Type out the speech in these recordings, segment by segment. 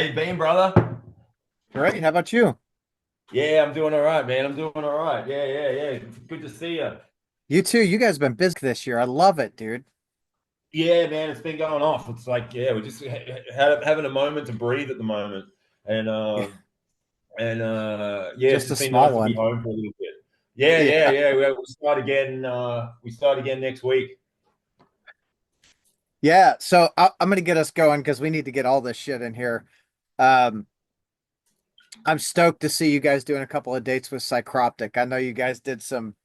you been, brother? Great. How about you? Yeah, I'm doing all right, man. I'm doing all right. Yeah. Good to see you. You too. You guys have been busy this year. I love it, dude. Yeah, man, it's been going off. It's like, yeah, we're just having a moment to breathe at the moment, and Yeah, yeah, it's just a just been nice small to be one. home for a little bit. Yeah, yeah, Yeah. yeah. We start again. We start again next week. Yeah. So I'm gonna get us going because we need to get all this shit in here. Um, I'm stoked to see you guys doing a couple of dates with Psychroptic. I know you guys did some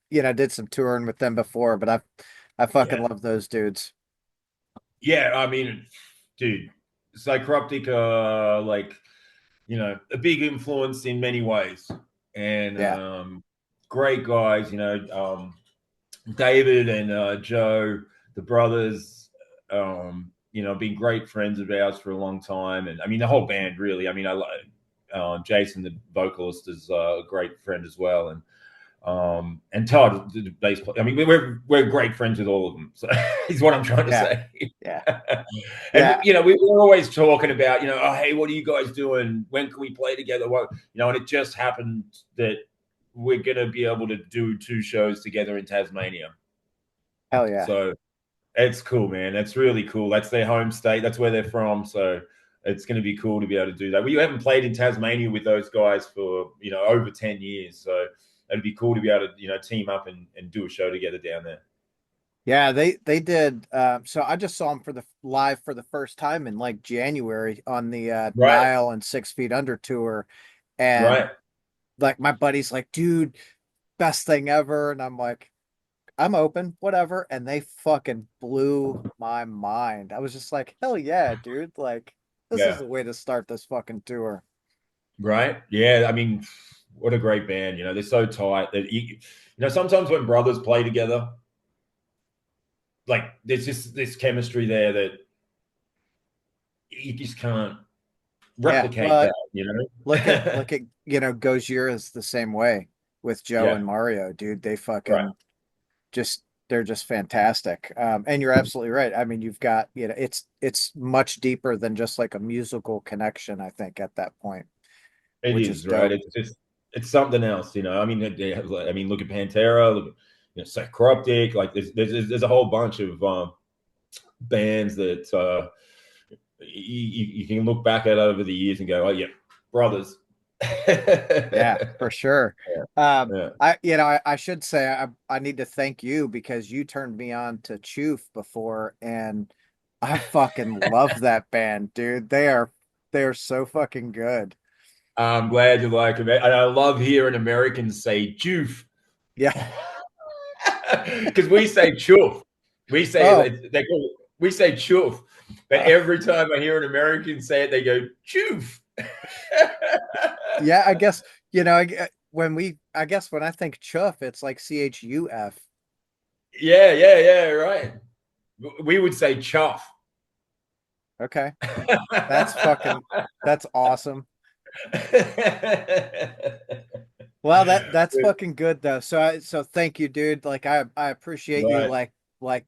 touring with them before, but I fucking Yeah, love those dudes. yeah. I mean, dude, Psychroptic, like a big influence in many ways, and Yeah. great guys. David and Joe, the brothers, been great friends of ours for a long time, and I mean the whole band really. I mean, I Jason, the vocalist, is a great friend as well, and Todd, the bass player. I mean, we're great friends with all of them. So is what I'm trying to Yeah. say. Yeah. And Yeah. we're always talking about, oh, hey, what are you guys doing? When can we play together? What, and it just happened that we're gonna be able to do two shows together in Tasmania. Hell yeah. So it's cool, man. That's really cool. That's their home state. That's where they're from. So it's going to be cool to be able to do that. We haven't played in Tasmania with those guys for over 10 years. So it'd be cool to be able to team up and do a show together down there. Yeah, they did. So I just saw them for the live for the first time in like January on the Right, Nile and 6 Feet Under tour, and right. like my buddy's like, dude, best thing ever, and I'm like, I'm open, whatever, and they fucking blew my mind. I was just like, hell yeah, dude, like this is Yeah, the way to start this fucking tour. right. Yeah, I mean, what a great band. They're so tight that sometimes when brothers play together, like there's just this chemistry there that you just can't Yeah, replicate well, that. look at Gojira is the same way with Joe Yeah, and Mario, dude. They right. fucking just they're just fantastic. And you're absolutely right. I mean, you've got, it's much deeper than just like a musical connection, I think, at that point, It which is is right. dope. It's something else. I mean, I mean, look at Pantera, look at Psychroptic. Like there's a whole bunch of bands that you can look back at over the years and go, oh yeah, brothers. Yeah, for sure. Yeah, yeah. I should say I need to thank you because you turned me on to Choof before, and I fucking love that band, dude. They're so fucking good. I'm glad you like it, and I love hearing Americans say "joof" Yeah. because we say "chuff." We say Oh, we say "chuff," but uh, every time I hear an American say it, they go "choof." yeah. I guess I guess when I think chuff, it's like CHUF. Yeah, right. We would say chuff. Okay, that's fucking that's awesome. Well, that's fucking good though. So thank you, dude. Like I appreciate you Right. like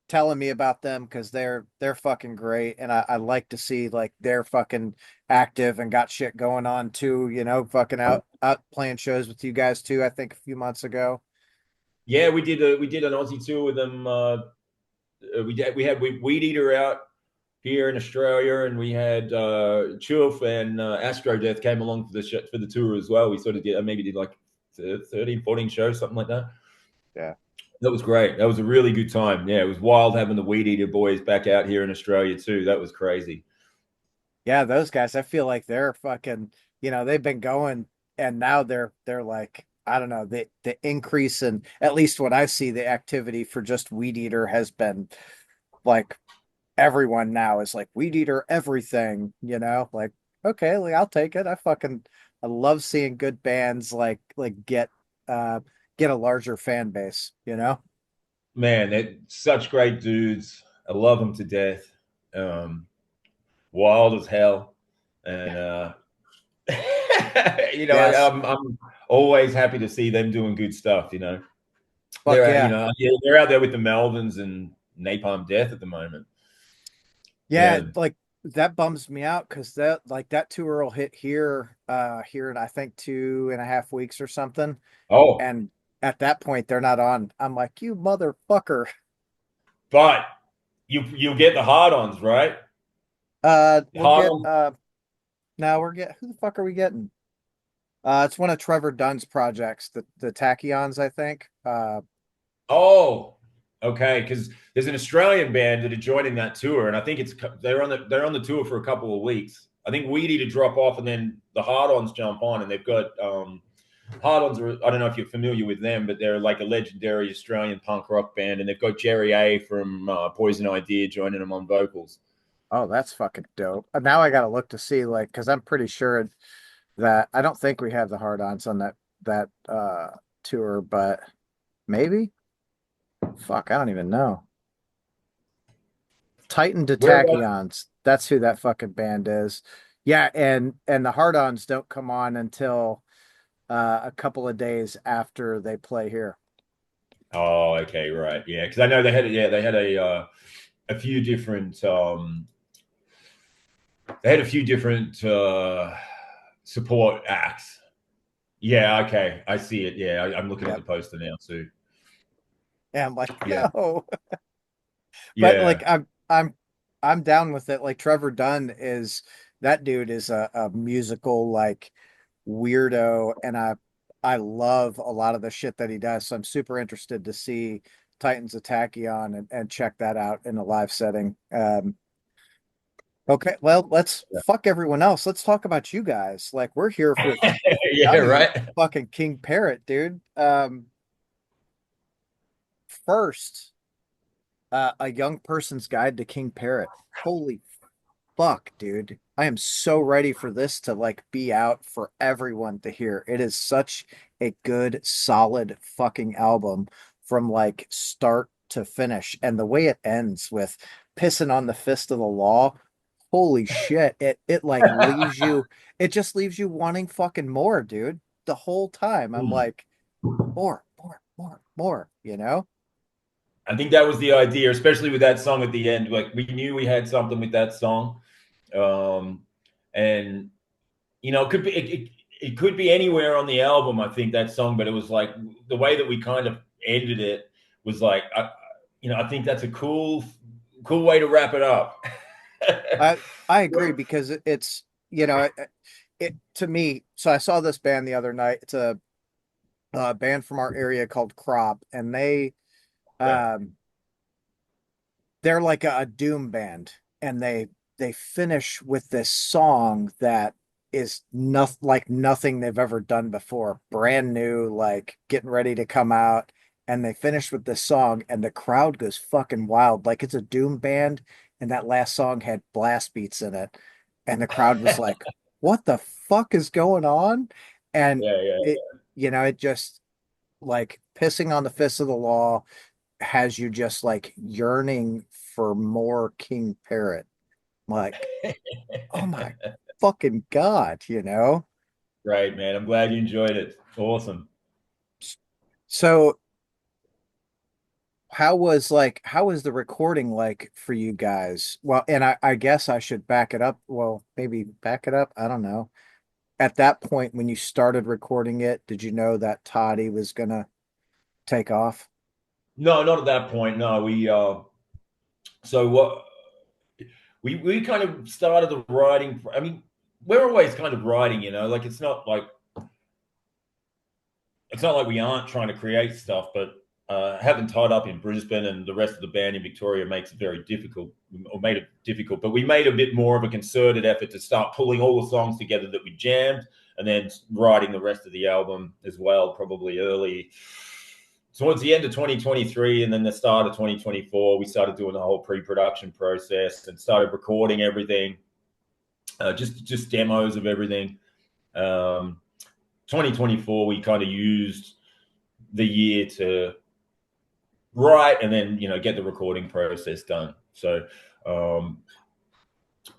telling me about them because they're fucking great, and I like to see like they're fucking active and got shit going on too. Fucking out playing shows with you guys too. I think a few months ago. Yeah, we did an Aussie tour with them. We had Weed Eater out here in Australia, and we had Chuff and Astro Death came along for the tour as well. We sort of maybe did like 13, 14 shows, something like that. Yeah. That was great. That was a really good time. Yeah, it was wild having the Weed Eater boys back out here in Australia too. That was crazy. Yeah, those guys, I feel like they're fucking, they've been going and now they're like, I don't know, the increase in at least what I see, the activity for just Weed Eater has been like everyone now is like Weed Eater everything, like okay, like I'll take it. I love seeing good bands like uh get a larger fan base. Man, they're such great dudes. I love them to death. Um, Wild as hell, and Yes. I'm always happy to see them doing good stuff. Fuck yeah. they're out there with the Melvins and Napalm Death at the moment. Yeah, Yeah, like that bums me out because that tour will hit here in I think 2.5 weeks or something. Oh, And at that point they're not on. I'm like, you motherfucker. but you'll get the hard-ons, right? We'll get Hard-ons. now we're get who the fuck are we getting? It's one of Trevor Dunn's projects, the Tachyons, I think. Oh, okay. Because there's an Australian band that are joining that tour, and I think they're on the tour for a couple of weeks. I think we need to drop off, and then the hard-ons jump on, and they've got hard-ons. I don't know if you're familiar with them, but they're like a legendary Australian punk rock band, and they've got Jerry A from Poison Idea joining them on vocals. Oh, that's fucking dope. Now I gotta look to see like because I'm pretty sure that I don't think we have the hard-ons on that tour, but maybe. Fuck, I don't even know. Titan to Where about? Tachyons. That's who that fucking band is. Yeah, and the hard-ons don't come on until a couple of days after they play here. Oh, okay, right, yeah. Because I know they had a few different support acts. Yeah, okay, I see it. Yeah, I'm looking at the Yep. poster now too. And I'm like, Yeah, no. But like yeah. I'm down with it. Like Trevor Dunn is that dude is a musical like weirdo, and I love a lot of the shit that he does. So I'm super interested to see Titans of Tachyon and check that out in a live setting. Okay, well, let's fuck everyone else. Let's talk about you guys. Like we're here with Yeah, Youngy, right. fucking King Parrot, dude. First, a young person's guide to King Parrot. Holy fuck, dude. I am so ready for this to like be out for everyone to hear. It is such a good, solid fucking album from like start to finish. And the way it ends with pissing on the fist of the law, holy shit. It like leaves you, it just leaves you wanting fucking more, dude. The whole time. I'm Mm. like, more, more, more, more, you know? I think that was the idea, especially with that song at the end. Like we knew we had something with that song, um, and it could be it could be anywhere on the album. I think that song, but it was like the way that we kind of ended it was like, I think that's a cool way to wrap it up. I I agree because it's it to me. So I saw this band the other night. It's a band from our area called Crop, and Yeah. um they're like a doom band, and they finish with this song that is nothing like nothing they've ever done before, brand new, like getting ready to come out. And they finish with this song, and the crowd goes fucking wild. Like it's a doom band, and that last song had blast beats in it, and the crowd was like, "What the fuck is going on?" And Yeah, yeah. it, it just like pissing on the fist of the law has you just like yearning for more King Parrot. Like, oh my fucking God, you know? Right, man. I'm glad you enjoyed it. Awesome. So how was the recording like for you guys? Well, and I guess I should back it up. Well, maybe back it up. I don't know. At that point when you started recording it, did you know that Toddy was gonna take off? No, not at that point. No, so what we kind of started the writing. I mean, we're always kind of writing, like it's not like we aren't trying to create stuff, but having tied up in Brisbane and the rest of the band in Victoria makes it very difficult, or made it difficult. But we made a bit more of a concerted effort to start pulling all the songs together that we jammed, and then writing the rest of the album as well, probably early towards the end of 2023, and then the start of 2024. We started doing the whole pre-production process and started recording everything, just demos of everything. 2024, we kind of used the year to write and then get the recording process done. So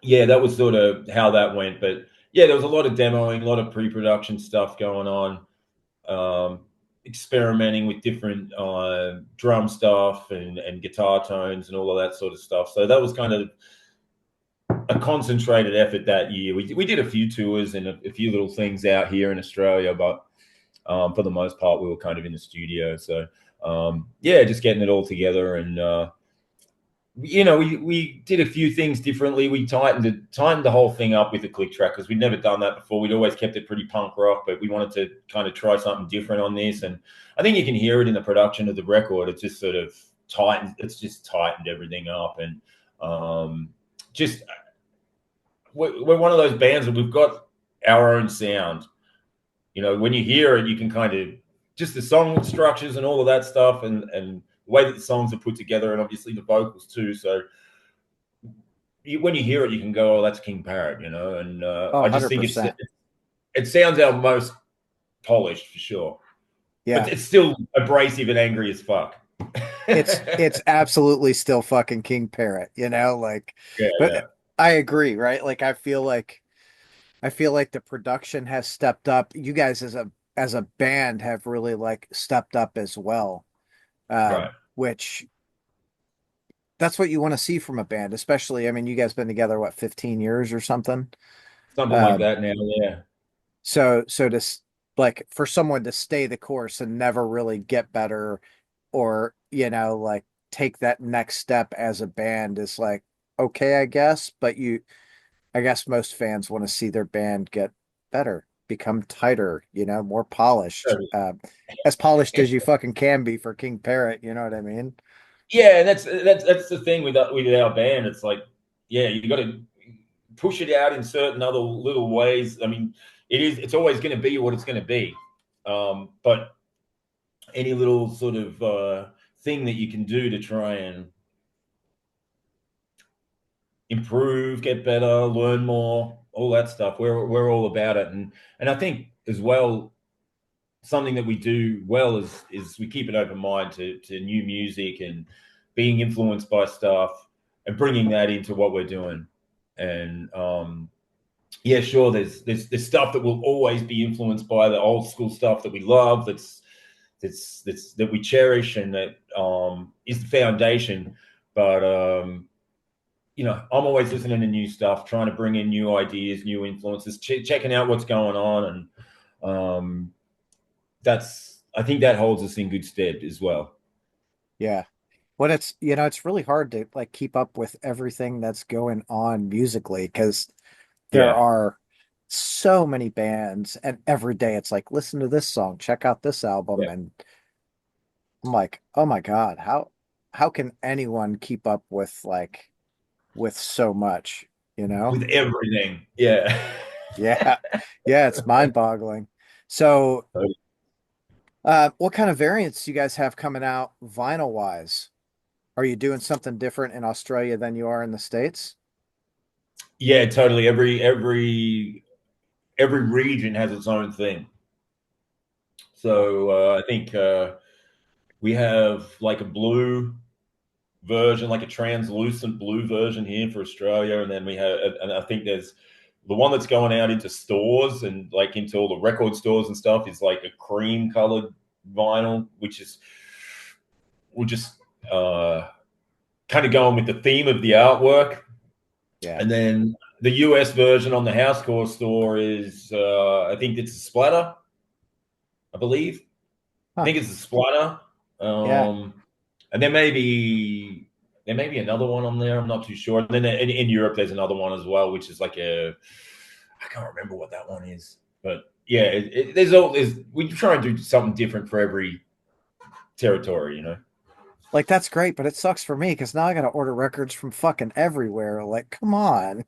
yeah, that was sort of how that went. But yeah, there was a lot of demoing, a lot of pre-production stuff going on, experimenting with different drum stuff and guitar tones and all of that sort of stuff. So that was kind of a concentrated effort that year. We did a few tours and a few little things out here in Australia, but for the most part, we were kind of in the studio. So yeah, just getting it all together, and we did a few things differently. We tightened the whole thing up with the click track because we'd never done that before. We'd always kept it pretty punk rock, but we wanted to kind of try something different on this. And I think you can hear it in the production of the record. It's just sort of tightened. It's just tightened everything up, and just we're one of those bands that we've got our own sound. When you hear it, you can kind of just the song structures and all of that stuff, and the way that the songs are put together, and obviously the vocals too. So when you hear it, you can go, "Oh, that's King Parrot," And Oh, I just think 100%. it sounds our most polished for sure, but Yeah. it's still abrasive and angry as fuck. It's absolutely still fucking King Parrot, like, Yeah, yeah, but I agree, right? Like I feel like the production has stepped up. You guys as a band have really like stepped up as well. right, Which that's what you want to see from a band, especially, I mean, you guys been together what, 15 years or something? something like Um, that now. Yeah, so like for someone to stay the course and never really get better or, like take that next step as a band is like, okay, I guess, but I guess most fans want to see their band get better, become tighter, more polished, as polished as you fucking can be for King Parrot. You know what I mean? yeah. And that's the thing with our band. It's like, yeah, you got to push it out in certain other little ways. I mean, it's always going to be what it's going to be. But any little sort of thing that you can do to try and improve, get better, learn more, all that stuff. We're all about it, and I think as well, something that we do well is we keep an open mind to new music and being influenced by stuff and bringing that into what we're doing. And yeah, sure. There's stuff that will always be influenced by the old school stuff that we love. That we cherish and that is the foundation. But I'm always listening to new stuff, trying to bring in new ideas, new influences, checking out what's going on, and I think that holds us in good stead as well. Yeah. But it's really hard to like keep up with everything that's going on musically because there Yeah, are so many bands and every day it's like, listen to this song, check out this album. yeah, And I'm like, oh my God, how can anyone keep up with so much, you know? with everything. Yeah. Yeah. Yeah, it's mind-boggling. So, what kind of variants do you guys have coming out vinyl wise? Are you doing something different in Australia than you are in the States? Yeah, totally. Every region has its own thing. So I think we have like a blue version, like a translucent blue version here for Australia, and then and I think there's the one that's going out into stores and like into all the record stores and stuff is like a cream colored vinyl, which is we're just uh, kind of going with the theme of the artwork. Yeah. And then the US version on the Housecore store is, I think it's a splatter, I believe. I Huh. think it's a splatter. Yeah. Um, and there may be another one on there. I'm not too sure. And then in Europe, there's another one as well, which is like I can't remember what that one is. But yeah, we try and do something different for every territory. Like that's great, but it sucks for me because now I gotta order records from fucking everywhere. Like, come on.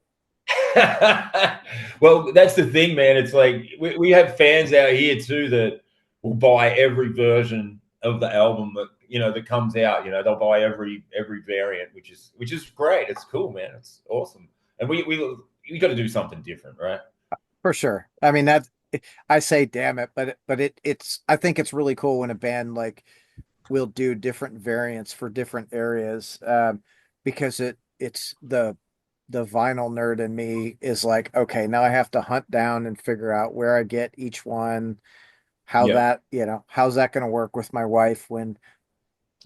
Well, that's the thing, man. It's like we have fans out here too that will buy every version of the album that comes out. They'll buy every variant, which is great. It's cool, man. It's awesome. And we got to do something different, right? For sure. I mean that I say damn it, but I think it's really cool when a band like will do different variants for different areas. Because it's the vinyl nerd in me is like, okay, now I have to hunt down and figure out where I get each one, Yeah. how's that going to work with my wife when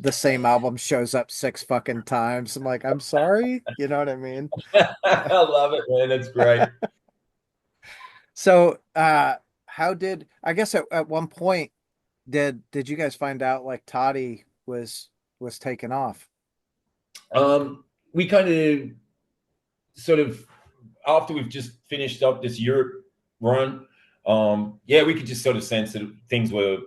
the same album shows up 6 fucking times. I'm like, I'm sorry, you know what I mean? I love it, man. That's great. So, how did I guess at one point did you guys find out like Toddy was taken off? We kind of sort of after we've just finished up this Europe run, yeah, we could just sort of sense that things were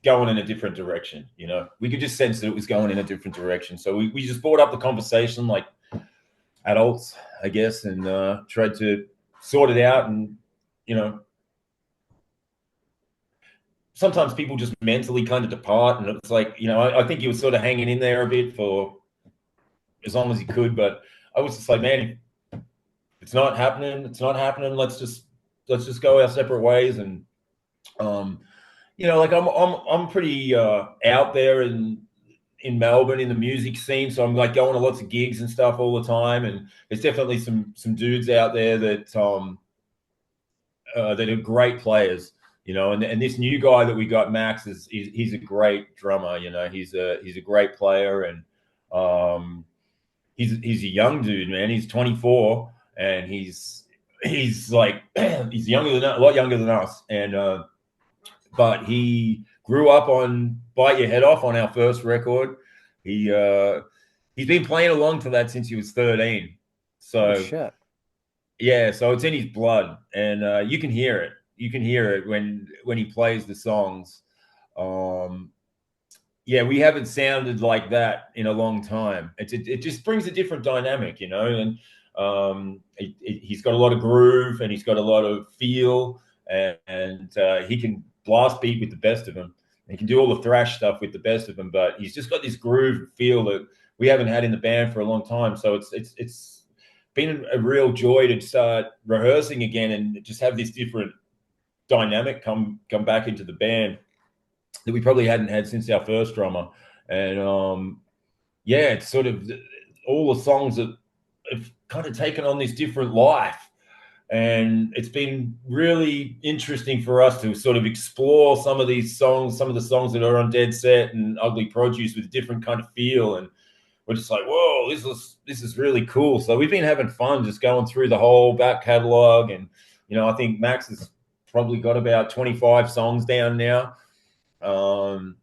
going in a different direction. You know, we could just sense that it was going in a different direction. So we just brought up the conversation like adults, I guess, and tried to sort it out. And you know, sometimes people just mentally kind of depart, and it's like, you know, I think he was sort of hanging in there a bit for as long as he could, but I was just like, man, it's not happening. It's not happening. Let's just go our separate ways. And um, you know, like I'm pretty out there in Melbourne in the music scene, so I'm like going to lots of gigs and stuff all the time. And there's definitely some dudes out there that are great players. You know, and this new guy that we got, Max, he's a great drummer. You know, he's a great player, and um, he's a young dude, man. He's 24, and he's like he's younger than a lot younger than us, and but he grew up on "Bite Your Head Off" on our first record. He he's been playing along to that since he was 13. Oh So shit. yeah, so it's in his blood, and you can hear it. You can hear it when he plays the songs. Um, yeah, we haven't sounded like that in a long time. It just brings a different dynamic, you know. And he's got a lot of groove, and he's got a lot of feel, and he can blast beat with the best of them. He can do all the thrash stuff with the best of them, but he's just got this groove feel that we haven't had in the band for a long time. So it's been a real joy to start rehearsing again and just have this different dynamic come back into the band that we probably hadn't had since our first drummer. And yeah, it's sort of all the songs that have kind of taken on this different life. And it's been really interesting for us to sort of explore some of these songs, some of the songs that are on Dead Set and Ugly Produce with a different kind of feel. And we're just like, whoa, this is really cool. So we've been having fun just going through the whole back catalog. And, you know, I think Max has probably got about 25 songs down now. Um,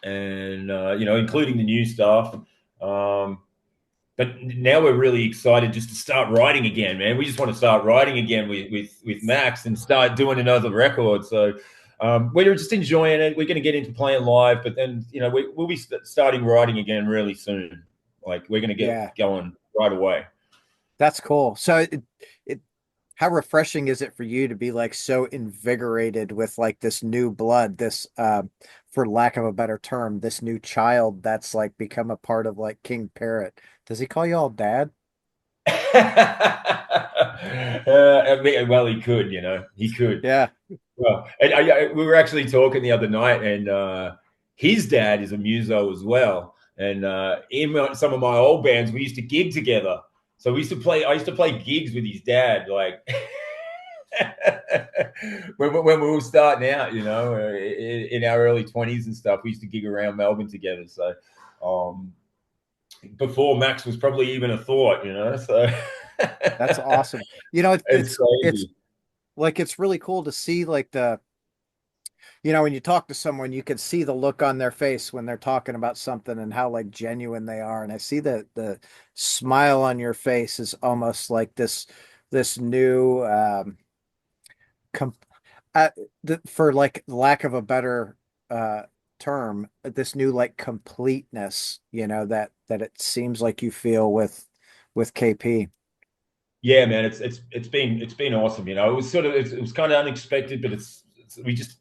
and you know, including the new stuff. Um, but now we're really excited just to start writing again, man. We just want to start writing again with Max and start doing another record. So we're just enjoying it. We're going to get into playing live, but then you know we'll be starting writing again really soon. Like we're going to get Yeah, going right away. that's cool. So it how refreshing is it for you to be like so invigorated with like this new blood, this for lack of a better term, this new child that's like become a part of like King Parrot. Does he call you all dad? I mean, well, he could, you know, he could. Yeah. Well, and we were actually talking the other night, and his dad is a muso as well. And in some of my old bands, we used to gig together. So we used to play. I used to play gigs with his dad, like when we were starting out, you know, in our early 20s and stuff. We used to gig around Melbourne together. So um, before Max was probably even a thought, you know. So That's awesome. You know, it's it's crazy. like it's really cool to see like when you talk to someone, you can see the look on their face when they're talking about something and how like genuine they are. And I see the smile on your face is almost like this new com uh, for like lack of a better uh term, this new like completeness, that it seems like you feel with KP. Yeah, man, it's been awesome. You know, it was sort of it was kind of unexpected, but we just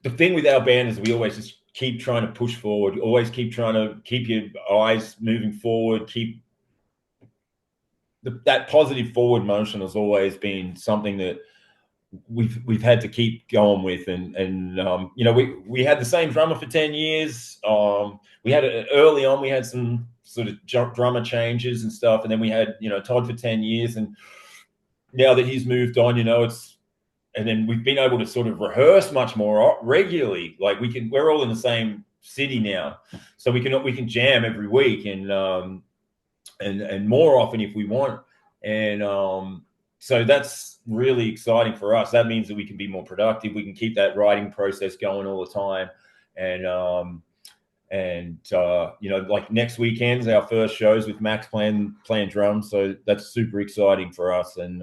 the thing with our band is we always just keep trying to push forward, always keep trying to keep your eyes moving forward, keep that positive forward motion has always been something that we've had to keep going with. And you know, we had the same drummer for 10 years. We had early on we had some sort of drummer changes and stuff, and then we had, you know, Todd for 10 years. And now that he's moved on, you know, it's and then we've been able to sort of rehearse much more regularly. Like we're all in the same city now, so we can jam every week and more often if we want. And so that's really exciting for us. That means that we can be more productive. We can keep that writing process going all the time. And like next weekend's our first shows with Max playing drums, so that's super exciting for us. And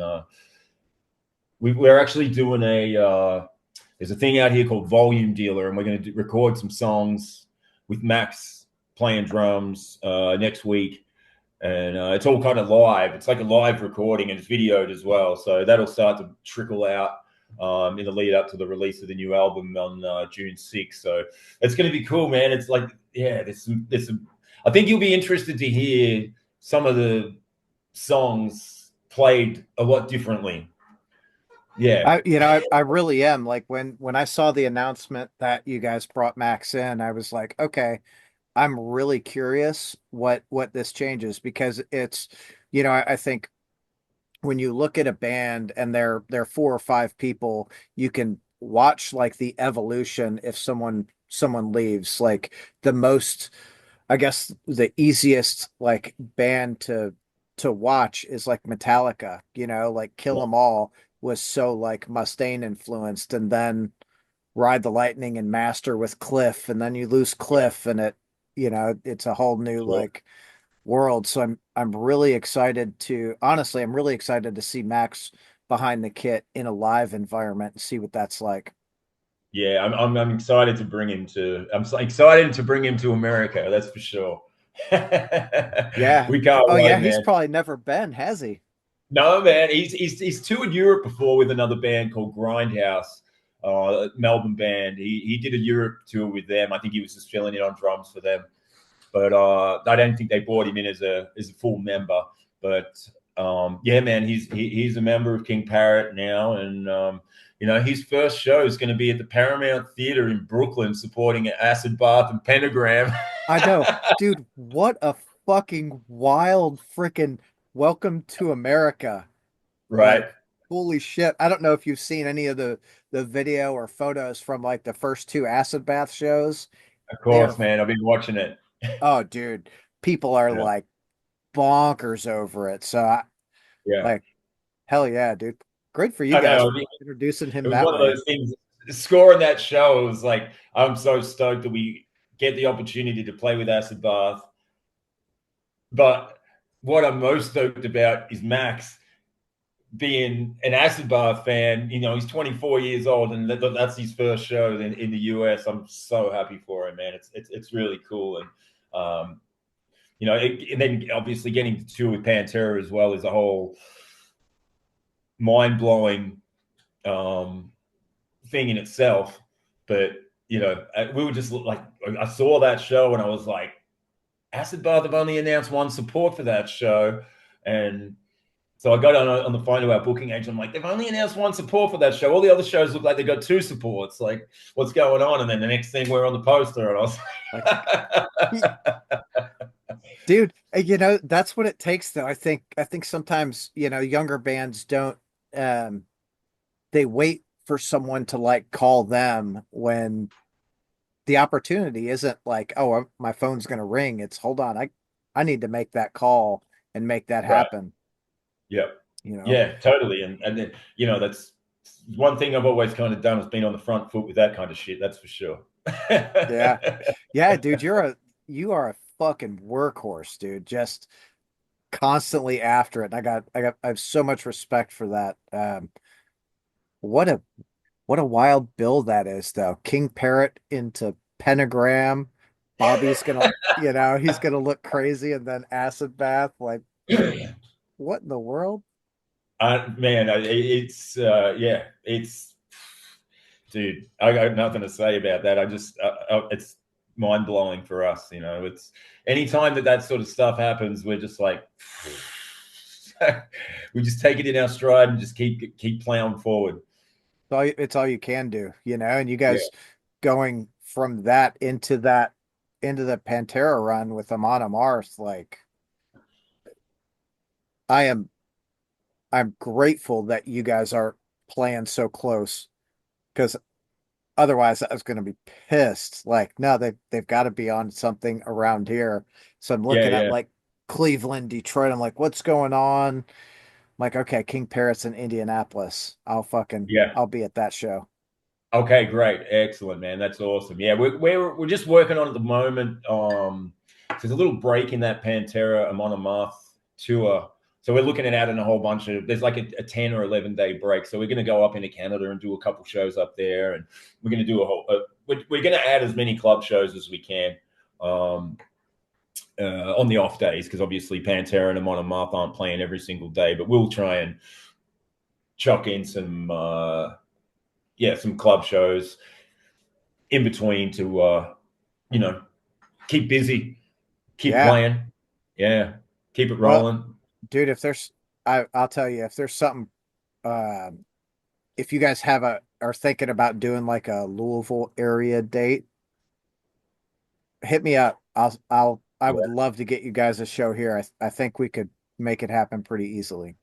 we're actually doing there's a thing out here called Volume Dealer, and we're going to record some songs with Max playing drums next week. And it's all kind of live. It's like a live recording, and it's videoed as well. So that'll start to trickle out in the lead up to the release of the new album on June 6th. So it's going to be cool, man. It's like, yeah, there's some. I think you'll be interested to hear some of the songs played a lot differently. Yeah, I really am. Like when I saw the announcement that you guys brought Max in, I was like, okay, I'm really curious what this changes because it's, I think when you look at a band and they're four or five people, you can watch like the evolution if someone leaves. Like the most, I guess the easiest like band to watch is like Metallica, like Kill 'Em All was so like Mustaine influenced, and then Ride the Lightning and Master with Cliff, and then you lose yeah, Cliff, and it's a whole new sure. like world. So I'm really excited to honestly, I'm really excited to see Max behind the kit in a live environment and see what that's like. Yeah, I'm excited to bring him to. I'm so excited to bring him to America. That's for sure. Yeah. We can't Oh yeah, wait, he's man. probably never been, has he? No, man, he's toured Europe before with another band called Grindhouse, Melbourne band. He did a Europe tour with them. I think he was just filling in on drums for them, but I don't think they brought him in as a full member. But yeah, man, he's a member of King Parrot now, and his first show is going to be at the Paramount Theater in Brooklyn, supporting Acid Bath and Pentagram. I know. Dude, what a fucking wild freaking welcome to America. Right, Like, holy shit. I don't know if you've seen any of the video or photos from like the first two acid bath shows. of They're course, man. I've been watching it. oh dude, people are Yeah, like bonkers over it. So yeah. like hell yeah, dude. Great for you I guys know. for introducing It him was that one of way. those things. Scoring that show, it was like I'm so stoked that we get the opportunity to play with Acid Bath. But what I'm most stoked about is Max being an Acid Bath fan. He's 24 years old, and that's his first show in the US. I'm so happy for him, man. It's really cool, and and then obviously getting to tour with Pantera as well is a whole mind blowing um, thing in itself. But we were just like, I saw that show and I was like, Acid Bath have only announced one support for that show, and so I got on the phone to our booking agent. I'm like, they've only announced one support for that show. All the other shows look like they got two supports. Like, what's going on? And then the next thing we're on the poster, and I was Like, like, dude, that's what it takes though. I think sometimes, younger bands don't they wait for someone to like call them when the opportunity isn't like, oh, my phone's going to ring. It's hold on, I need to make that call and make that right, happen, yeah, you know. yeah, totally. And then that's one thing I've always kind of done is been on the front foot with that kind of shit. That's for sure. Yeah. Yeah, dude, you are a fucking workhorse, dude. Just constantly after it. And I have so much respect for that. What a what a wild bill that is though. King Parrot into Pentagram. Bobby's gonna, he's gonna look crazy and then acid bath. Like what in the world? Man, it's yeah, it's dude. I got nothing to say about that. I just it's mind blowing for us. It's anytime that sort of stuff happens, we're just like we just take it in our stride and just keep plowing forward. It's all you can do, and you Yeah, guys going from that into the Pantera run with Amon Amarth, like I am I'm grateful that you guys are playing so close because otherwise I was going to be pissed. Like, no, they've got to be on something around here. So I'm Yeah, looking at yeah, like Cleveland, Detroit. I'm like, what's going on? I'm like, okay, King Parrot's in Indianapolis. yeah. I'll be at that show. Okay, great, excellent, man. That's awesome. Yeah, we're just working on at the moment. There's a little break in that Pantera Amon Amarth tour, so we're looking at adding a whole bunch of. There's like a 10 or 11 day break, so we're going to go up into Canada and do a couple shows up there, and we're going to do a whole. We're going to add as many club shows as we can. Um, on the off days, because obviously Pantera and Amon Amarth aren't playing every single day, but we'll try and chuck in some some club shows in between to you know keep busy, keep Yeah. playing, yeah, keep it Well, rolling. dude, if there's, I'll tell you, if there's something, um, if you guys are thinking about doing like a Louisville area date, hit me up. I would Yeah. love to get you guys a show here. I think we could make it happen pretty easily.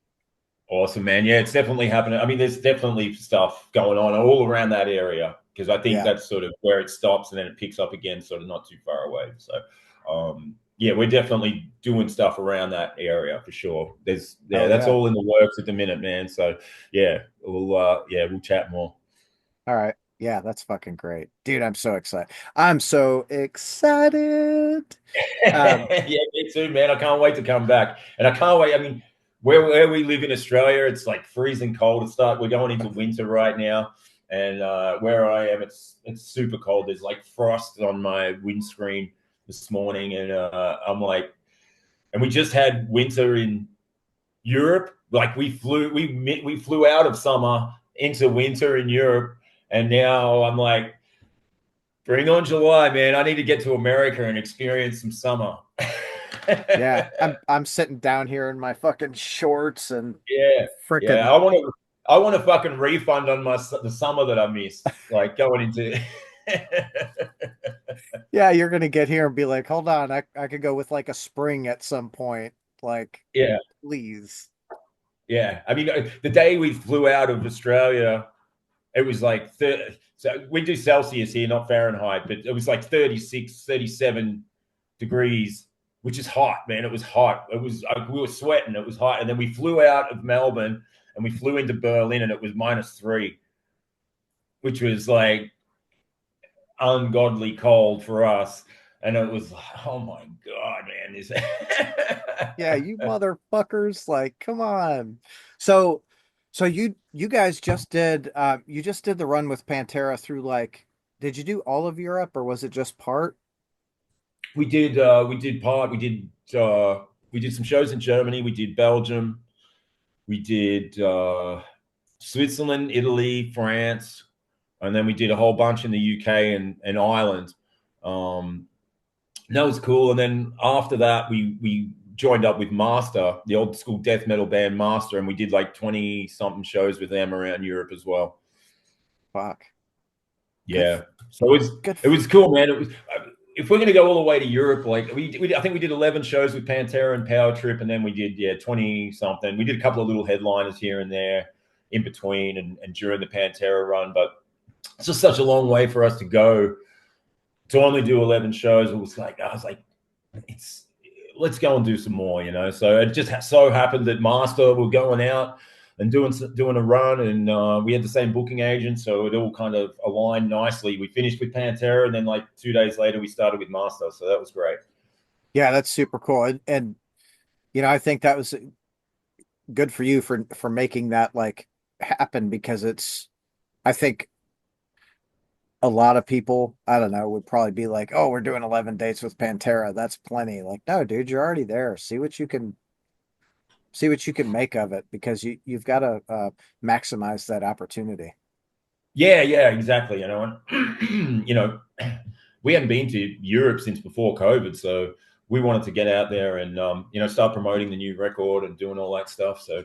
Awesome, man. Yeah, it's definitely happening. I mean, there's definitely stuff going on all around that area, because I think Yeah. that's sort of where it stops and then it picks up again, sort of not too far away. So, yeah, we're definitely doing stuff around that area for sure. Oh That's yeah. all in the works at the minute, man. So, we'll chat more. All right. Yeah, that's fucking great. Dude, I'm so excited. I'm so excited. Um, Yeah, me too, man. I can't wait to come back, and I can't wait. I mean, where we live in Australia, it's like freezing cold. We're going into winter right now, and where I am, it's super cold. There's like frost on my windscreen this morning, and I'm like, and we just had winter in Europe. Like we flew out of summer into winter in Europe, and now I'm like, bring on July, man. I need to get to America and experience some summer. yeah, I'm sitting down here in my fucking shorts and Yeah, yeah. freaking I want a fucking refund on the summer that I missed. Like going into. yeah, you're gonna get here and be like, hold on, I could go with like a spring at some point. Like, Yeah, please. yeah. I mean, the day we flew out of Australia, it was like 30, so we do Celsius here, not Fahrenheit, but it was like 36, 37 degrees, which is hot, man. It was hot. It was we were sweating. It was hot, and then we flew out of Melbourne and we flew into Berlin, and it was -3, which was like ungodly cold for us. And it was, oh my god, man! This Yeah, you motherfuckers, like, come on. So so you guys just did you just did the run with Pantera through like did you do all of Europe or was it just part? we did some shows in Germany. We did Belgium. We did Switzerland, Italy, France, and then we did a whole bunch in the UK and Ireland. Um, that was cool. And then after that, we joined up with Master, the old school death metal band Master, and we did like 20 something shows with them around Europe as well. Fuck. Good Yeah, so good it was cool, man. It was, if we're gonna go all the way to Europe, like I think we did 11 shows with Pantera and Power Trip, and then we did 20 something. We did a couple of little headliners here and there in between and during the Pantera run, but it's just such a long way for us to go to only do 11 shows. It was like I was like, it's let's go and do some more, you know. So it just so happened that Master were going out and doing a run, and we had the same booking agent, so it all kind of aligned nicely. We finished with Pantera, and then like 2 days later, we started with Master, so that was great. Yeah, that's super cool. And you know, I think that was good for you for making that like happen because it's I think a lot of people, I don't know, would probably be like, "Oh, we're doing 11 dates with Pantera. That's plenty." Like, no, dude, you're already there. See what you can make of it because you've got to maximize that opportunity. Yeah, yeah, exactly. You know, and we hadn't been to Europe since before COVID, so we wanted to get out there and start promoting the new record and doing all that stuff. So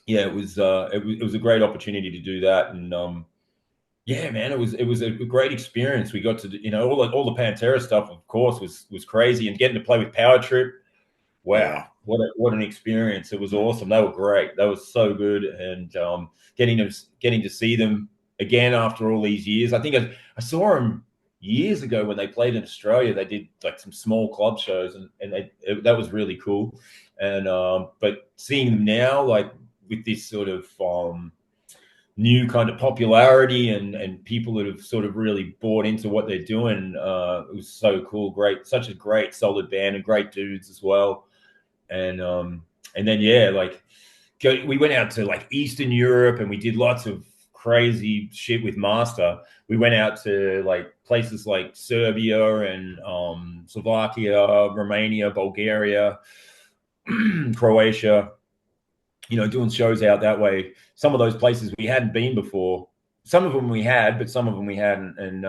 yeah, it was a great opportunity to do that, and yeah, man, it was a great experience. We got to all the Pantera stuff, of course, was crazy, and getting to play with Power Trip. Yeah. Wow, what an experience! It was awesome. They were great. They were so good, and getting to see them. again after all these years. I think I saw them years ago when they played in Australia. They did like some small club shows, and that was really cool. And but seeing them now, like with this sort of new kind of popularity and people that have sort of really bought into what they're doing, it was so cool. Great, such a great solid band and great dudes as well. And then yeah, like we went out to like Eastern Europe and we did lots of crazy shit with Master. We went out to like places like Serbia and Slovakia, Romania, Bulgaria, Croatia, doing shows out that way. Some of those places we hadn't been before. Some of them we had, but some of them we hadn't. And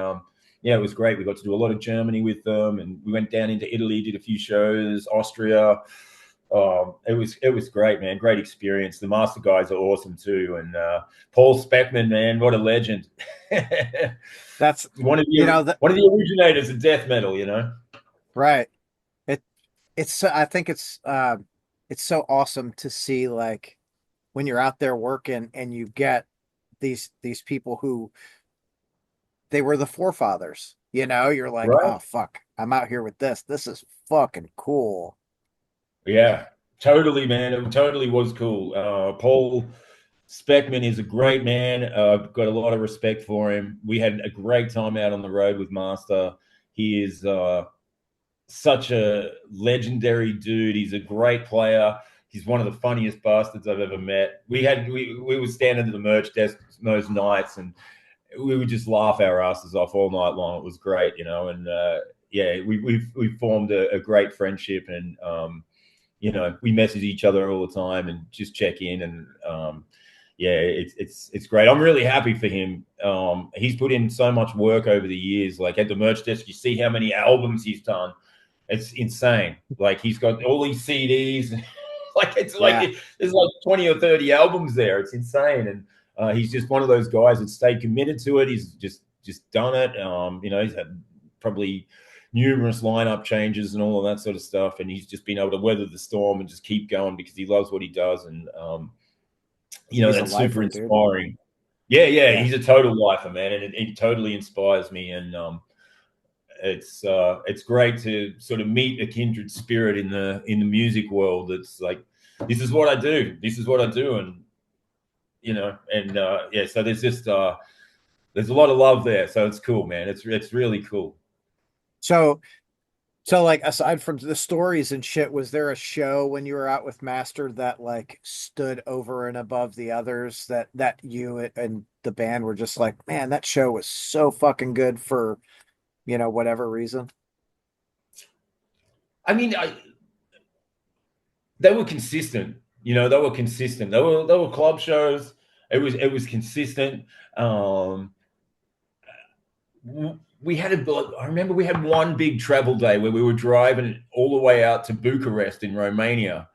yeah, it was great. We got to do a lot of Germany with them, and we went down into Italy, did a few shows, Austria. It was great, man. Great experience. The Master guys are awesome too, and Paul Speckman, man, what a legend. That's one of you the know one of the originators of death metal. right. It I think it's so awesome to see like when you're out there working and you get these people who they were the forefathers. You're like, Right? oh fuck, I'm out here with this. This is fucking cool. Yeah, totally, man. It totally was cool. Paul Speckman is a great man. I've got a lot of respect for him. We had a great time out on the road with Master. He is such a legendary dude. He's a great player. He's one of the funniest bastards I've ever met. We were standing at the merch desk those nights, and we would just laugh our asses off all night long. It was great. And yeah, we formed a great friendship, and we message each other all the time and just check in, and yeah, it's great. I'm really happy for him. He's put in so much work over the years. Like at the merch desk, you see how many albums he's done. It's insane. Like he's got all these CDs. Yeah. There's like 20 or 30 albums there. It's insane, and he's just one of those guys that stayed committed to it. He's just done it. He's had probably numerous lineup changes and all of that sort of stuff, and he's just been able to weather the storm and just keep going because he loves what he does, and He's a that's super lifer, dude. inspiring. Yeah, yeah, Yeah. he's a total lifer, man, and it totally inspires me. And it's great to sort of meet a kindred spirit in the music world. That's like, this is what I do. This is what I do, and yeah. So there's just there's a lot of love there. So it's cool, man. It's really cool. So so like aside from the stories and shit, was there a show when you were out with Master that like stood over and above the others that you and the band were just like, man, that show was so fucking good for, whatever reason? I mean, they were consistent. They were consistent. They were club shows. It was consistent. Um, we had I remember we had one big travel day where we were driving all the way out to Bucharest in Romania,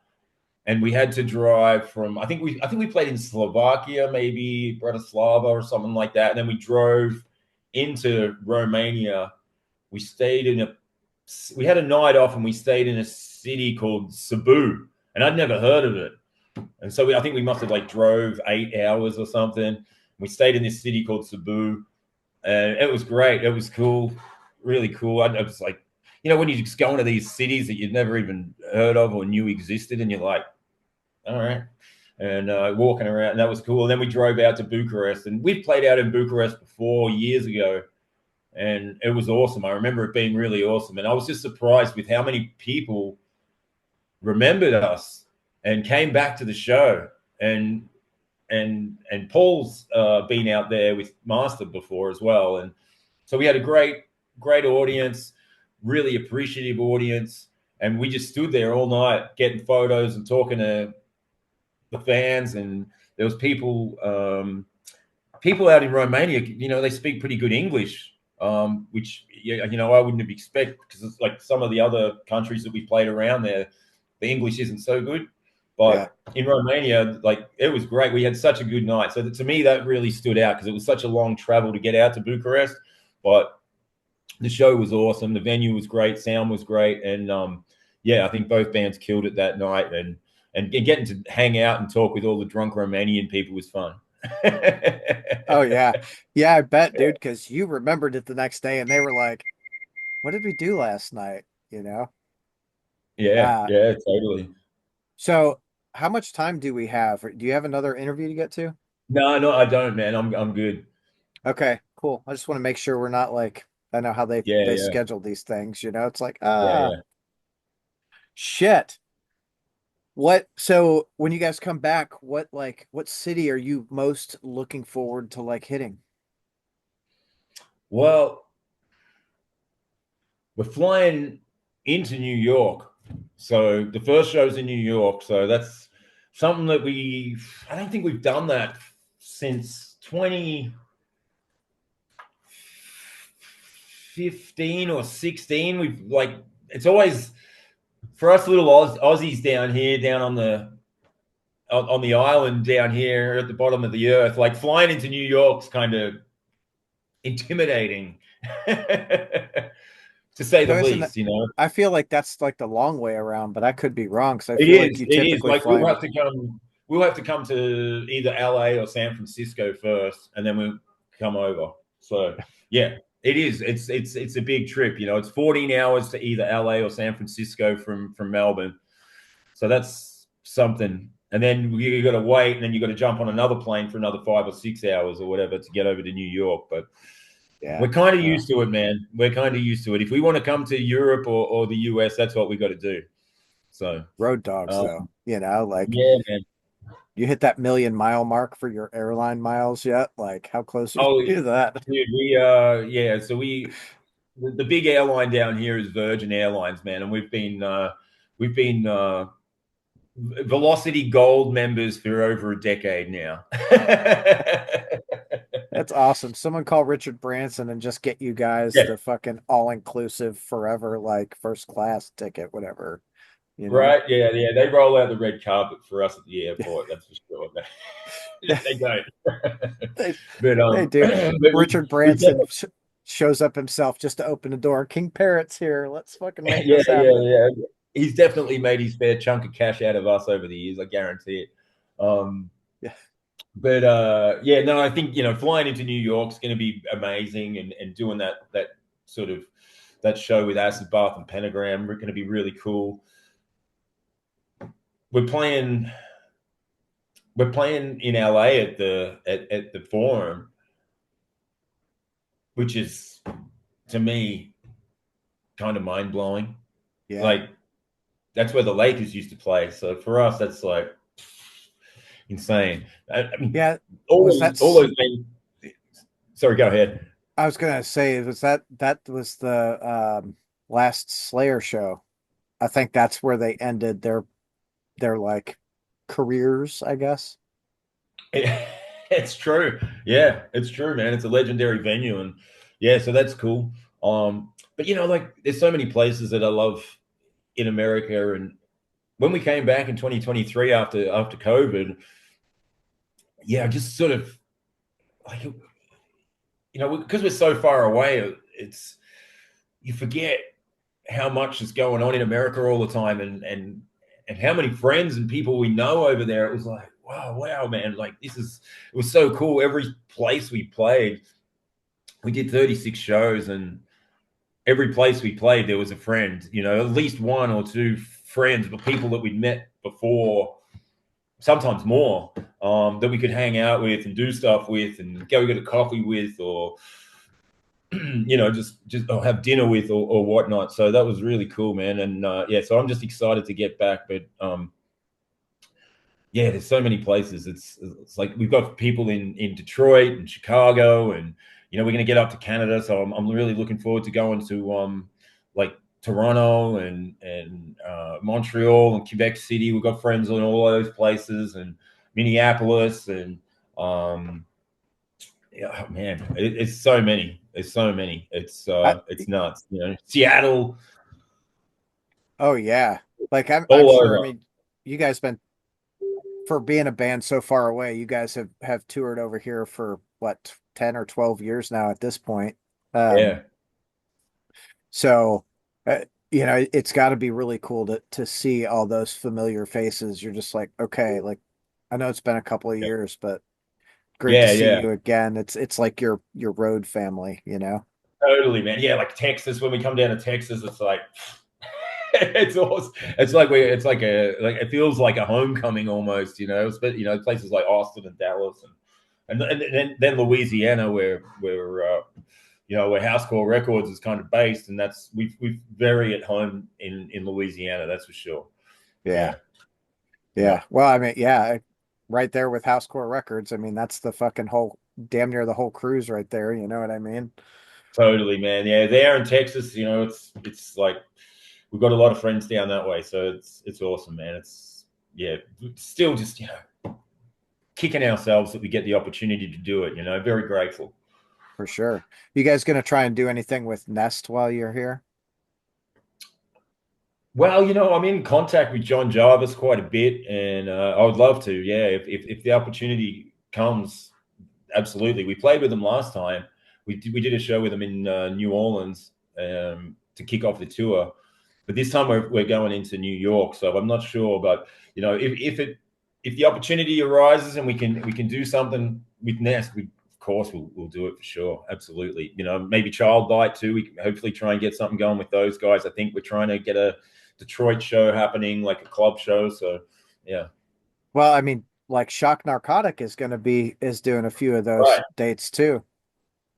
and we had to drive from. I think we played in Slovakia, maybe Bratislava or something like that, and then we drove into Romania. We had a night off, and we stayed in a city called Cebu, and I'd never heard of it. And so I think we must have like drove 8 hours or something. We stayed in this city called Cebu, and it was great. It was cool, really cool. I was like, when you just go into these cities that you'd never even heard of or knew existed, and you're like, all right, and walking around, and that was cool. And then we drove out to Bucharest, and we'd played out in Bucharest before years ago, and it was awesome. I remember it being really awesome, and I was just surprised with how many people remembered us and came back to the show. And Paul's been out there with Master before as well, and so we had a great audience, really appreciative audience, and we just stood there all night getting photos and talking to the fans. And there was people out in Romania. They speak pretty good English, which I wouldn't have expected, because it's like some of the other countries that we played around there, the English isn't so good. Yeah. But in Romania, like, it was great. We had such a good night. So to me, that really stood out because it was such a long travel to get out to Bucharest. But the show was awesome. The venue was great. Sound was great. And yeah, I think both bands killed it that night. And getting to hang out and talk with all the drunk Romanian people was fun. Oh yeah. Yeah, I bet, dude, because you remembered it the next day and they were like, what did we do last night? You know? Yeah, Uh, yeah, totally. so how much time do we have? Do you have another interview to get to? No, no, I don't, man. I'm good. Okay, cool. I just want to make sure we're not like I know how Yeah, they yeah, schedule these things, you know? It's like, yeah, yeah. shit. What so when you guys come back, what city are you most looking forward to like hitting? Well, we're flying into New York. So the first show's in New York. So that's something that I don't think we've done that since 2015 or 16. We've like, it's always for us little Aussies down here, down on the island down here at the bottom of the earth, like flying into New York's kind of intimidating, to say the So isn't that least, you know. I feel like that's like the long way around, but I could be wrong because I It feel like is. you It is. typically Like fly into we'll have to come to either LA or San Francisco first, and then we'll come over. So yeah, it is. It's a big trip. You know, it's 14 hours to either LA or San Francisco from Melbourne. So that's something. And then you got to wait, and then you got to jump on another plane for another 5 or 6 hours or whatever to get over to New York. But yeah. we're kind of Uh, used to it, man. We're kind of used to it. If we want to come to Europe or the US, that's what we got to do. So, road dogs um, though, you know, like yeah, man. you hit that 1,000,000 mile mark for your airline miles yet? Like how close are Oh, you to that? dude, yeah. So the big airline down here is Virgin Airlines, man, and we've been Velocity Gold members for over a decade now. That's awesome. Someone call Richard Branson and just get you guys Yeah, the fucking all-inclusive forever like first class ticket, whatever, you know? right. Yeah, yeah. They roll out the red carpet for us at the airport. That's for sure. They don't. They but they um, do. but Richard we Branson shows up himself just to open the door. King Parrot's here. Let's fucking make yeah, this yeah, happen. yeah. He's definitely made his fair chunk of cash out of us over the years. I guarantee it. Yeah. But yeah, no, I think flying into New York is going to be amazing, and doing that sort of that show with Acid Bath and Pentagram are going to be really cool. We're playing we're playing in LA at the Forum, which is to me kind of mind blowing. Yeah. Like that's where the Lakers used to play. So for us, that's like insane. I mean, Yeah. all Was those that all those men. Sorry, go ahead. I was gonna say was that was the last Slayer show. I think that's where they ended their like careers, I guess. It's true. Yeah, it's true, man. It's a legendary venue, and yeah, so that's cool. But like there's so many places that I love in America, and when we came back in 2023 after COVID, yeah, just sort of like because we're so far away, it's you forget how much is going on in America all the time, and how many friends and people we know over there. It was like, wow, man, like it was so cool. Every place we played, we did 36 shows, and every place we played, there was a friend, at least one or two friends, but people that we'd met before, sometimes more, that we could hang out with and do stuff with and go get a coffee with, or just have dinner with, or whatnot. So that was really cool, man. And yeah, so I'm just excited to get back. But yeah, there's so many places. It's like we've got people in Detroit and Chicago, and we're going to get up to Canada. So I'm really looking forward to going to like Toronto and Montreal and Quebec City. We've got friends in all those places, and Minneapolis, and yeah, man, it's so many. It's so many. I, It's nuts. Seattle, oh yeah. Like I'm all sure, I over. mean, you guys been for being a band so far away, you guys have toured over here for what 10 or 12 years now at this point. Um, Yeah, so you know, it's got to be really cool to see all those familiar faces. You're just like, okay, like I know it's been a couple of yeah, years, but great to Yeah, see yeah. you again. It's like your road family, you know? Totally, man. Yeah, like Texas. When we come down to Texas, it's like it's awesome. It's like it's like it feels like a homecoming almost. But places like Austin and Dallas and then Louisiana, where Housecore Records is kind of based, and that's we very at home in Louisiana. That's for sure. Yeah. Yeah, yeah. Yeah. Well, I mean, yeah, right there with Housecore Records. I mean, that's the fucking whole damn near the whole cruise right there, you know what I mean? Totally, man. Yeah, there in Texas, it's like we've got a lot of friends down that way, so it's awesome, man. It's yeah, still just kicking ourselves that we get the opportunity to do it. Very grateful. For sure. You guys gonna try and do anything with Nest while you're here? Well, I'm in contact with John Jarvis quite a bit, and I would love to. Yeah, if the opportunity comes, absolutely. We played with them last time. We did a show with them in New Orleans to kick off the tour, but this time we're going into New York. So I'm not sure, but if the opportunity arises and we can do something with Nest, we of course we'll do it for sure. Absolutely. Maybe Child Bite too. We can hopefully try and get something going with those guys. I think we're trying to get a Detroit show happening, like a club show. So yeah. Well, I mean, like Shock Narcotic is doing a few of those Right. dates too.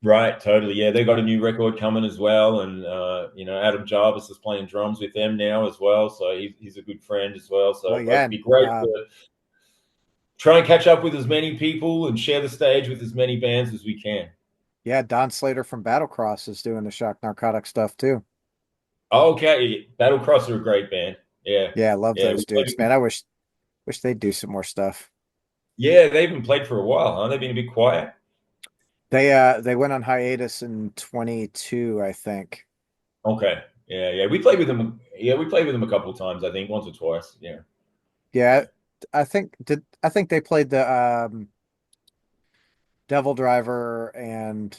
Right, totally. Yeah, they got a new record coming as well, and Adam Jarvis is playing drums with them now as well. So he's a good friend as well. Well, So yeah, it'd be great to try and catch up with as many people and share the stage with as many bands as we can. yeah, Don Slater from Battlecross is doing the Shock Narcotic stuff too. Okay, Battlecross are a great band. Yeah, Yeah, I love yeah, those dudes, man. I wish they'd do some more stuff. yeah. They haven't played for a while, huh? They've been a bit quiet. They went on hiatus in 22, I think. Okay, yeah, yeah. We played with them. Yeah, we played with them a couple of times. I think once or twice. Yeah, Yeah, I think they played the Devil Driver and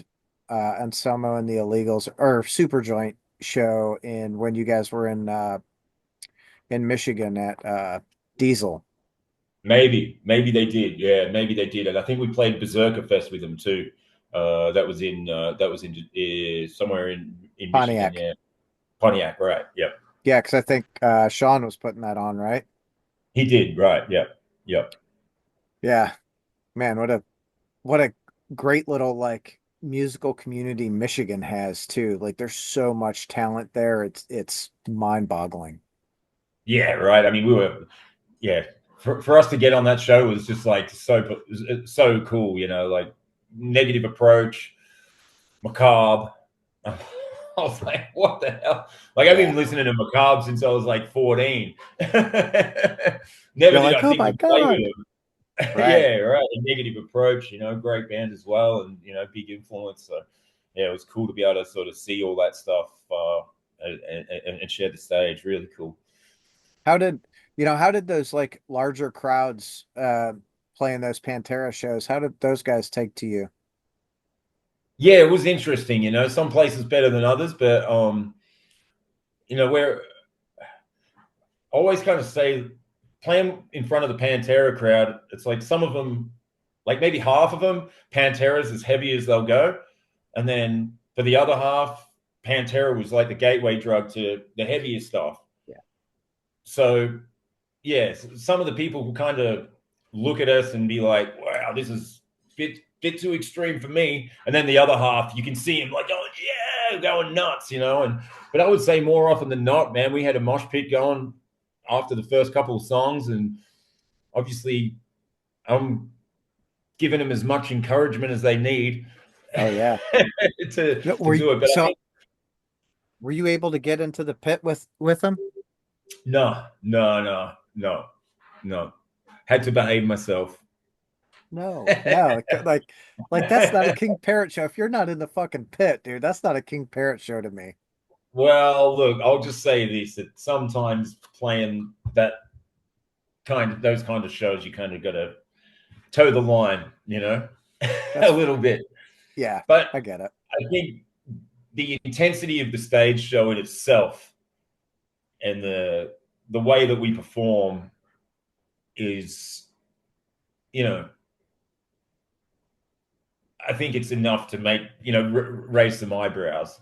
Anselmo and the Illegals or Super Joint show in when you guys were in Michigan at Diesel. maybe they did. Yeah, maybe they did. And I think we played Berserker Fest with them too. That was in somewhere in Michigan. Pontiac. Yeah, Pontiac. Right. Yep. Yeah, because I think Sean was putting that on, right? He did. Right. Yep. Yep. Yeah, man, what a great little like musical community Michigan has too. Like there's so much talent there. It's mind-boggling. Yeah. Right. I mean, we were. Yeah. For us to get on that show was just like so cool. Like Negative Approach, Macabre. I was like, what the hell? Like, I've Yeah. been listening to Macabre since I was like 14. Never You're did like, I "Oh think my we'd play with God." him. Right. Yeah, right. A Negative Approach, great band as well, and big influence. So, yeah, it was cool to be able to sort of see all that stuff and share the stage. Really cool. How did, how did those like larger crowds playing those Pantera shows, how did those guys take to you? Yeah, it was interesting. Some places better than others, but we're always kind of say playing in front of the Pantera crowd. It's like some of them, like maybe half of them, Pantera's as heavy as they'll go, and then for the other half, Pantera was like the gateway drug to the heavier stuff. Yeah. So yes, some of the people who kind of look at us and be like, "Wow, this is bit too extreme for me," and then the other half, you can see him like, "Oh yeah, going nuts," And but I would say more often than not, man, we had a mosh pit going after the first couple of songs, and obviously, I'm giving them as much encouragement as they need Oh yeah. No, to do it. But I so mean, were you able to get into the pit with them? no, no, no, no, no. Had to behave myself. No, no, like that's not a King Parrot show. If you're not in the fucking pit, dude, that's not a King Parrot show to me. Well, look, I'll just say this: that sometimes playing those kind of shows, you kind of got to toe the line, a That's little bit. yeah, But I get it. I think the intensity of the stage show in itself and the way that we perform is, you know, I think it's enough to make, raise some eyebrows,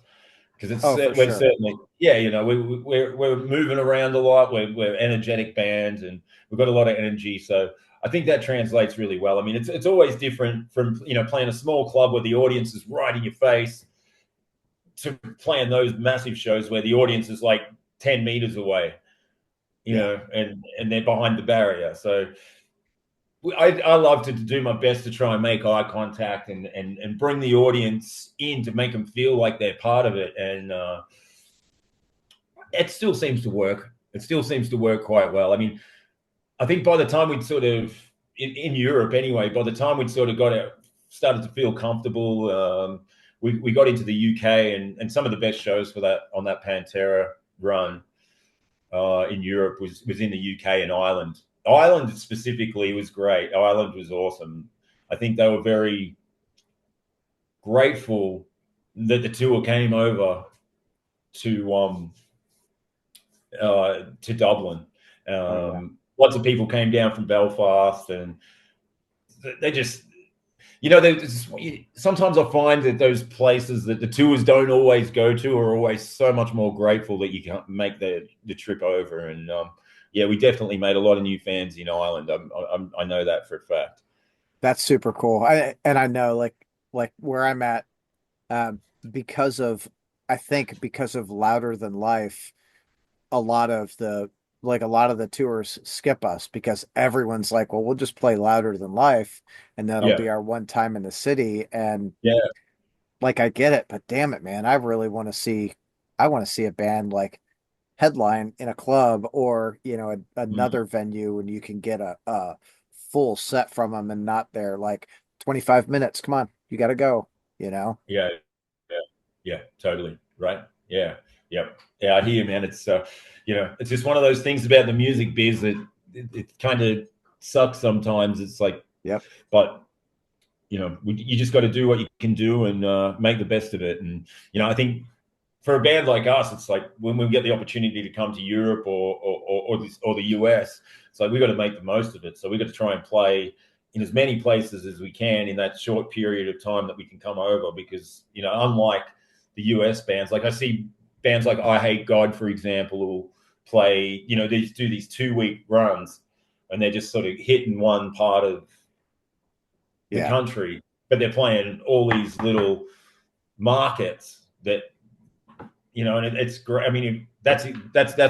because Oh, for we're sure. certainly, yeah, we're moving around a lot. We're energetic bands, and we've got a lot of energy. So I think that translates really well. I mean, it's always different from, playing a small club where the audience is right in your face, to playing those massive shows where the audience is like 10 meters away, Yeah. and they're behind the barrier. So I love to do my best to try and make eye contact, and bring the audience in, to make them feel like they're part of it. And it still seems to work. It still seems to work quite well. I mean, I think by the time we'd sort of, in Europe anyway, by the time we'd sort of started to feel comfortable, we got into the UK, and some of the best shows for that on that Pantera run in Europe was in the UK and Ireland. Ireland specifically was great. Ireland was awesome. I think they were very grateful that the tour came over to Dublin. Oh yeah. Lots of people came down from Belfast, and they just, sometimes I find that those places that the tours don't always go to are always so much more grateful that you can make the trip over. And yeah, we definitely made a lot of new fans in Ireland. I know that for a fact. That's super cool. I know like where I'm at, um, because of I think because of Louder Than Life, a lot of the tours skip us because everyone's like, well, we'll just play Louder Than Life, and that'll Yeah, be our one time in the city. And yeah, like I get it, but damn it, man, I want to see a band like headline in a club or mm, another venue, and you can get a full set from them and not there like 25 minutes. Come on, you got to go, you know? yeah, yeah, yeah, totally right. Yeah, yep, yeah. I hear you, man. It's just one of those things about the music biz that it kind of sucks sometimes. It's like, Yep. but you just got to do what you can do, and make the best of it. And I think for a band like us, it's like when we get the opportunity to come to Europe or the US, it's like we got to make the most of it. So we got to try and play in as many places as we can in that short period of time that we can come over. Because unlike the US bands, like I see bands like I Hate God, for example, will play. They do these 2 week runs, and they're just sort of hitting one part of the Yeah. country, but they're playing all these little markets that, and it's great. I mean, that's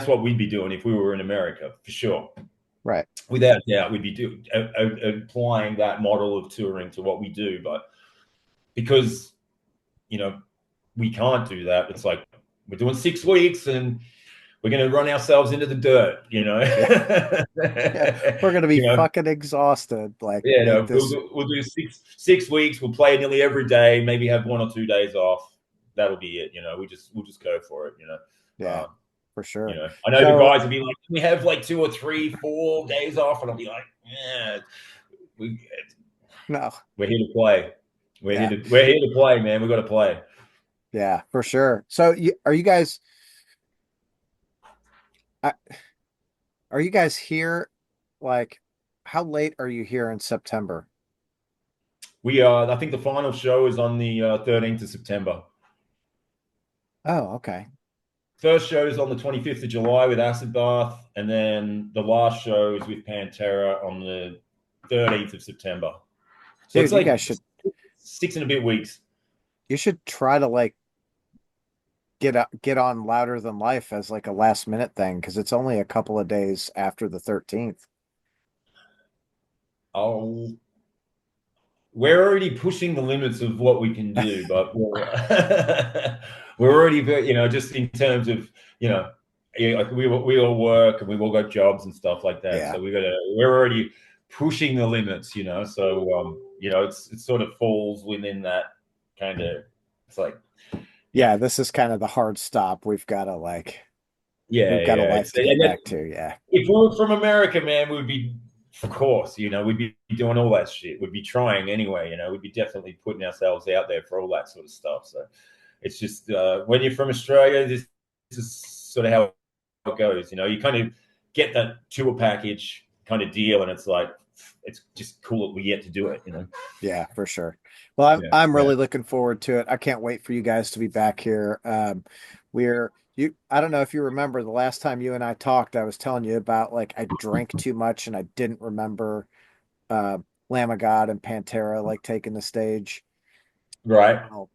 what we'd be doing if we were in America, for sure. Right. Without doubt, we'd be applying that model of touring to what we do. But because you know we can't do that, it's like we're doing 6 weeks, and we're going to run ourselves into the dirt. Yeah. Yeah. We're gonna be You know, fucking exhausted. Like Yeah, no, this. we'll do six weeks. We'll play nearly every day. Maybe have 1 or 2 days off. That'll be it. We'll just go for it. Yeah, for sure. I know the So guys will be like, we have like 2 or 3, 4 days off, and I'll be like, yeah, we no. we're here to play. Yeah. We're here to play, man. We got to play. Yeah, for sure. So are you guys I- are you guys here like how late are you here in September? We are. I think the final show is on the 13th of September. Oh, okay. First show is on the 25th of July with Acid Bath, and then the last show is with Pantera on the 13th of September. So it's Dude, you like guys should 6 and a bit weeks. you should try to like get on Louder Than Life as like a last minute thing because it's only a couple of days after the 13th. Oh, we're already pushing the limits of what we can do, but we're already, just in terms of, like we all work, and we've all got jobs and stuff like that. Yeah. So we're already pushing the limits. So, it sort of falls within that kind of, it's like, yeah, Yeah, this is kind of the hard stop. yeah, We've got a yeah. life to get back to. Yeah. If we were from America, man, we'd be, of course, we'd be doing all that shit. We'd be trying anyway, we'd be definitely putting ourselves out there for all that sort of stuff. So it's just when you're from Australia, this is sort of how it goes. You kind of get that tour package kind of deal, and it's like it's just cool that we get to do it. Yeah, for sure. Well, Yeah, I'm yeah. really looking forward to it. I can't wait for you guys to be back here. We're you I don't know if you remember the last time you and I talked, I was telling you about like I drank too much and I didn't remember uh Lamb of God and Pantera like taking the stage. Right. Well,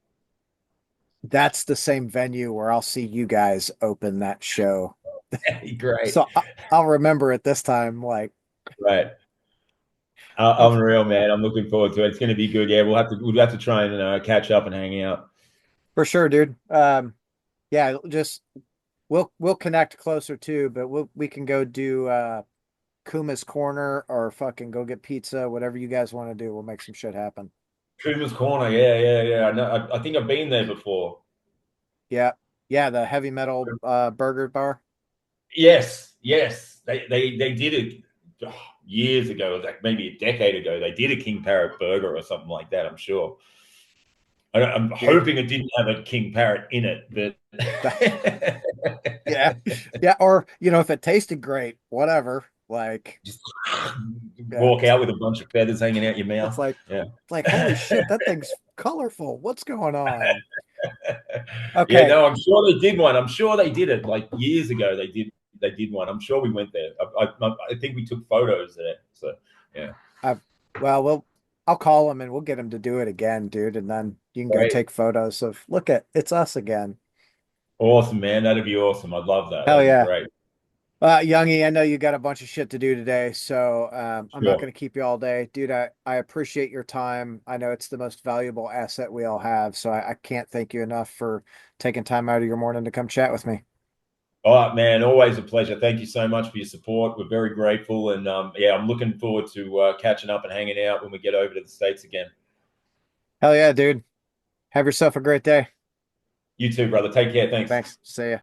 that's the same venue where I'll see you guys open that show. Great. So I'll remember it this time. Like, Right. okay, Unreal, man. I'm looking forward to it. It's going to be good. Yeah, we'll have to try and catch up and hang out. for sure, dude. Yeah, just we'll connect closer too, but we can go do Kuma's Corner or fucking go get pizza, whatever you guys want to do. We'll make some shit happen. Truman's Corner. Yeah, yeah, yeah. I know. I think I've been there before. Yeah. Yeah, the heavy metal burger bar. Yes, yes. They did it years ago, like maybe a decade ago. They did a King Parrot burger or something like that. I'm sure. I'm Dude, hoping it didn't have a King Parrot in it, but yeah. Yeah, or if it tasted great, whatever. Like, just yeah, walk out with a bunch of feathers hanging out your it's mouth. like Yeah. it's like holy shit, that thing's colorful. What's going on? Yeah, Okay. no, I'm sure they did one. I'm sure they did it like years ago. They did one. I'm sure we went there. I think we took photos there. So yeah, I well, I'll call him and we'll get him to do it again, dude, and then you can go great, take photos of look at it's us again. awesome, man. That'd be awesome. I'd love that. Hell That'd be yeah. great. Youngy, I know you got a bunch of shit to do today, so I'm not Sure. going to keep you all day. Dude, I appreciate your time. I know it's the most valuable asset we all have, so I can't thank you enough for taking time out of your morning to come chat with me. All right, man. Always a pleasure. Thank you so much for your support. We're very grateful, and yeah, I'm looking forward to catching up and hanging out when we get over to the States again. Hell yeah, dude. Have yourself a great day. You too, brother. Take care. Thanks. Thanks. See ya.